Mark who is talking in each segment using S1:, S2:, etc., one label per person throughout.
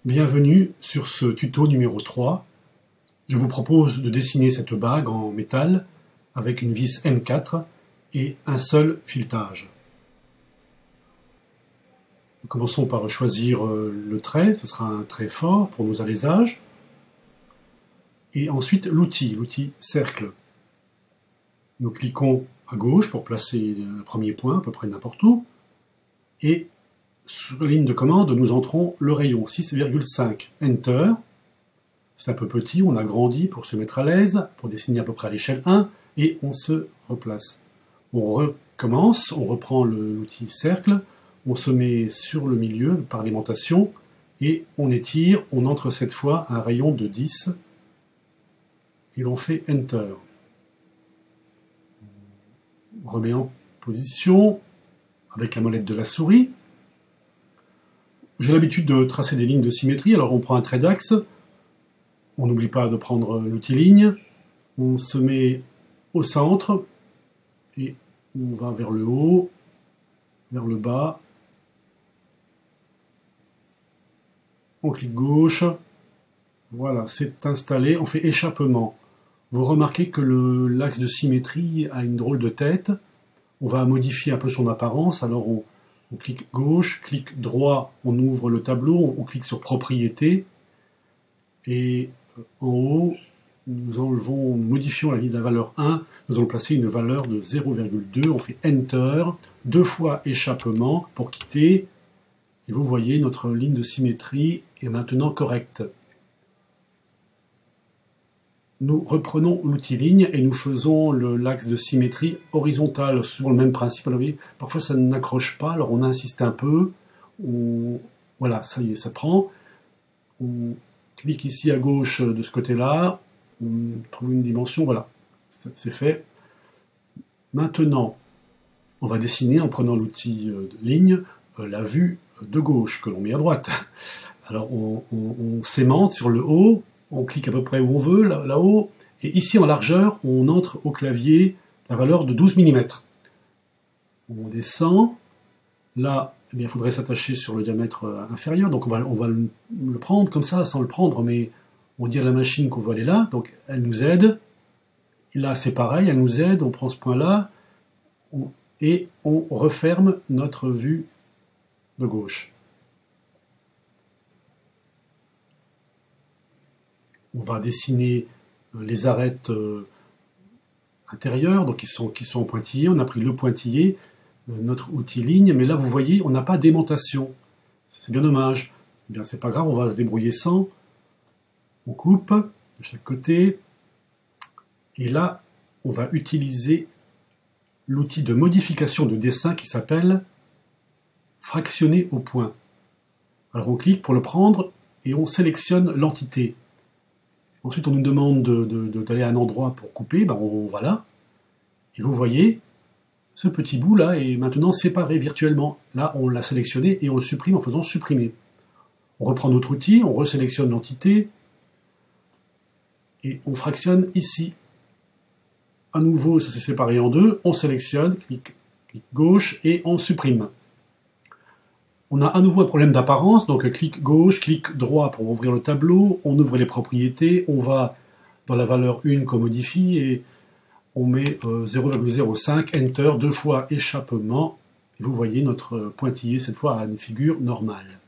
S1: Bienvenue sur ce tuto numéro 3. Je vous propose de dessiner cette bague en métal avec une vis M4 et un seul filetage. Commençons par choisir le trait, ce sera un trait fort pour nos allésages. Et ensuite l'outil cercle. Nous cliquons à gauche pour placer le premier point, à peu près n'importe où. Et sur la ligne de commande, nous entrons le rayon 6,5. Enter. C'est un peu petit, on agrandit pour se mettre à l'aise, pour dessiner à peu près à l'échelle 1, et on se replace. On recommence, on reprend l'outil cercle, on se met sur le milieu par l'aimantation, et on étire, on entre cette fois un rayon de 10, et l'on fait Enter. On remet en position avec la molette de la souris. J'ai l'habitude de tracer des lignes de symétrie, alors on prend un trait d'axe, on n'oublie pas de prendre l'outil ligne, on se met au centre, et on va vers le haut, vers le bas, on clique gauche, voilà, c'est installé, on fait échappement. Vous remarquez que l'axe de symétrie a une drôle de tête, on va modifier un peu son apparence, alors on clique gauche, clic droit, on ouvre le tableau, on clique sur propriétés, et en haut, nous modifions la valeur 1, nous allons placer une valeur de 0,2, on fait Enter, 2 fois échappement pour quitter, et vous voyez notre ligne de symétrie est maintenant correcte. Nous reprenons l'outil ligne et nous faisons l'axe de symétrie horizontal sur le même principe. Alors, parfois ça n'accroche pas, alors on insiste un peu. Voilà, ça y est, ça prend. On clique ici à gauche de ce côté-là, on trouve une dimension, voilà, c'est fait. Maintenant, on va dessiner en prenant l'outil de ligne la vue de gauche que l'on met à droite. Alors on s'aimante sur le haut. On clique à peu près où on veut, là-haut, et ici en largeur, on entre au clavier la valeur de 12 mm. On descend, là, eh bien, il faudrait s'attacher sur le diamètre inférieur, donc on va le prendre comme ça, sans le prendre, mais on dit à la machine qu'on veut aller là, donc elle nous aide, et là c'est pareil, elle nous aide, on prend ce point-là, et on referme notre vue de gauche. On va dessiner les arêtes intérieures, donc qui sont en pointillé. On a pris le pointillé, notre outil ligne, mais là vous voyez, on n'a pas d'aimantation. C'est bien dommage. Eh bien, c'est pas grave, on va se débrouiller sans. On coupe de chaque côté. Et là, on va utiliser l'outil de modification de dessin qui s'appelle fractionner au point. Alors on clique pour le prendre et on sélectionne l'entité. Ensuite, on nous demande d'aller à un endroit pour couper, ben on va là. Et vous voyez, ce petit bout-là est maintenant séparé virtuellement. Là, on l'a sélectionné et on le supprime en faisant supprimer. On reprend notre outil, on resélectionne l'entité, et on fractionne ici. À nouveau, ça s'est séparé en deux, on sélectionne, clic gauche, et on supprime. On a à nouveau un problème d'apparence, donc clic gauche, clic droit pour ouvrir le tableau, on ouvre les propriétés, on va dans la valeur 1 qu'on modifie et on met 0,05, Enter, 2 fois échappement, et vous voyez notre pointillé cette fois a une figure normale.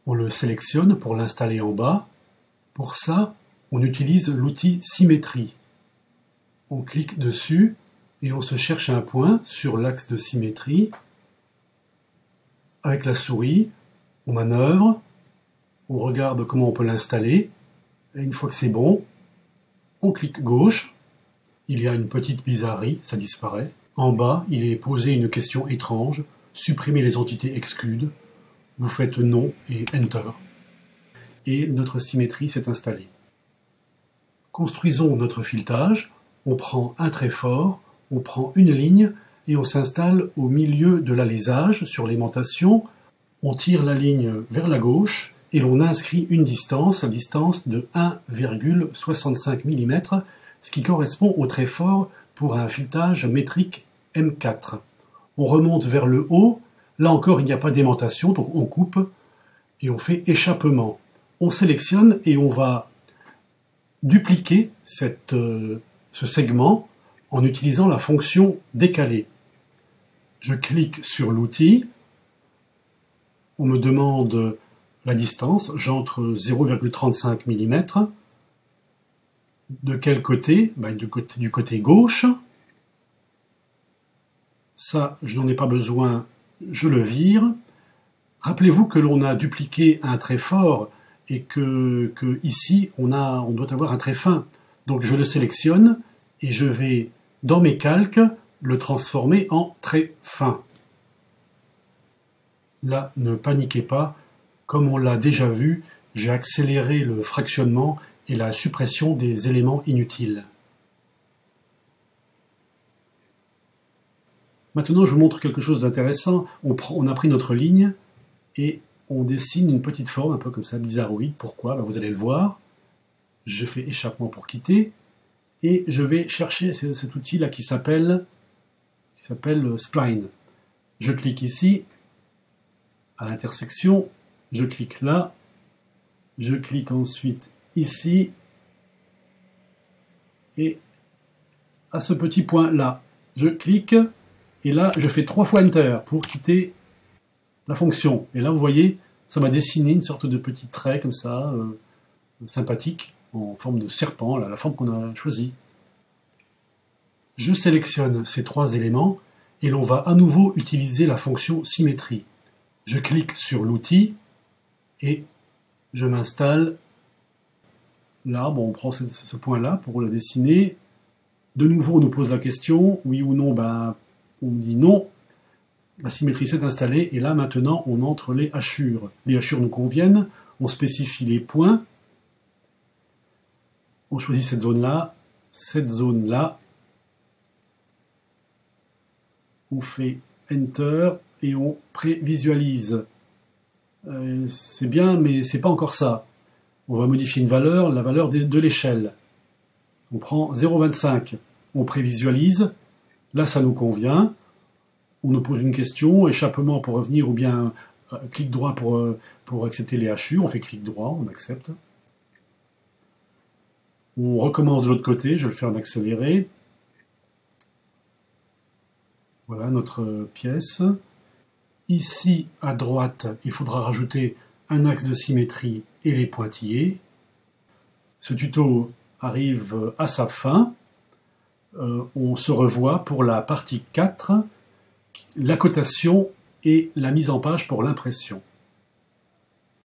S1: On le sélectionne pour l'installer en bas. Pour ça, on utilise l'outil symétrie. On clique dessus et on se cherche un point sur l'axe de symétrie. Avec la souris, on manœuvre, on regarde comment on peut l'installer, et une fois que c'est bon, on clique gauche, il y a une petite bizarrerie, ça disparaît. En bas, il est posé une question étrange, supprimer les entités excludes, vous faites non et Enter. Et notre symétrie s'est installée. Construisons notre filetage, on prend un trait fort, on prend une ligne, et on s'installe au milieu de l'alésage sur l'aimantation. On tire la ligne vers la gauche et l'on inscrit une distance, la distance de 1,65 mm, ce qui correspond au trait fort pour un filetage métrique M4. On remonte vers le haut, là encore il n'y a pas d'aimantation, donc on coupe et on fait échappement. On sélectionne et on va dupliquer ce segment en utilisant la fonction décaler. Je clique sur l'outil, on me demande la distance, j'entre 0,35 mm. De quel côté? Du côté gauche. Ça, je n'en ai pas besoin, je le vire. Rappelez-vous que l'on a dupliqué un trait fort et que ici, on doit avoir un trait fin. Donc je le sélectionne et je vais, dans mes calques, le transformer en trait fin. Là, ne paniquez pas, comme on l'a déjà vu, j'ai accéléré le fractionnement et la suppression des éléments inutiles. Maintenant, je vous montre quelque chose d'intéressant. On a pris notre ligne et on dessine une petite forme, un peu comme ça, bizarroïde. Pourquoi? Vous allez le voir. Je fais échappement pour quitter et je vais chercher cet outil-là qui s'appelle Spline. Je clique ici, à l'intersection, je clique là, je clique ensuite ici et à ce petit point-là, je clique et là, je fais 3 fois Enter pour quitter la fonction. Et là, vous voyez, ça m'a dessiné une sorte de petit trait comme ça, sympathique, en forme de serpent, là, la forme qu'on a choisie. Je sélectionne ces 3 éléments et l'on va à nouveau utiliser la fonction symétrie. Je clique sur l'outil et je m'installe là. Bon, on prend ce point-là pour le dessiner. De nouveau, on nous pose la question, oui ou non, on dit non. La symétrie s'est installée et là, maintenant, on entre les hachures. Les hachures nous conviennent, on spécifie les points. On choisit cette zone-là. On fait Enter et on prévisualise. C'est bien, mais c'est pas encore ça. On va modifier une valeur, la valeur de l'échelle. On prend 0,25. On prévisualise. Là, ça nous convient. On nous pose une question, échappement pour revenir ou bien clic droit pour accepter les hachures. On fait clic droit, on accepte. On recommence de l'autre côté, je vais le faire en accéléré. Voilà notre pièce. Ici, à droite, il faudra rajouter un axe de symétrie et les pointillés. Ce tuto arrive à sa fin. On se revoit pour la partie 4, la cotation et la mise en page pour l'impression.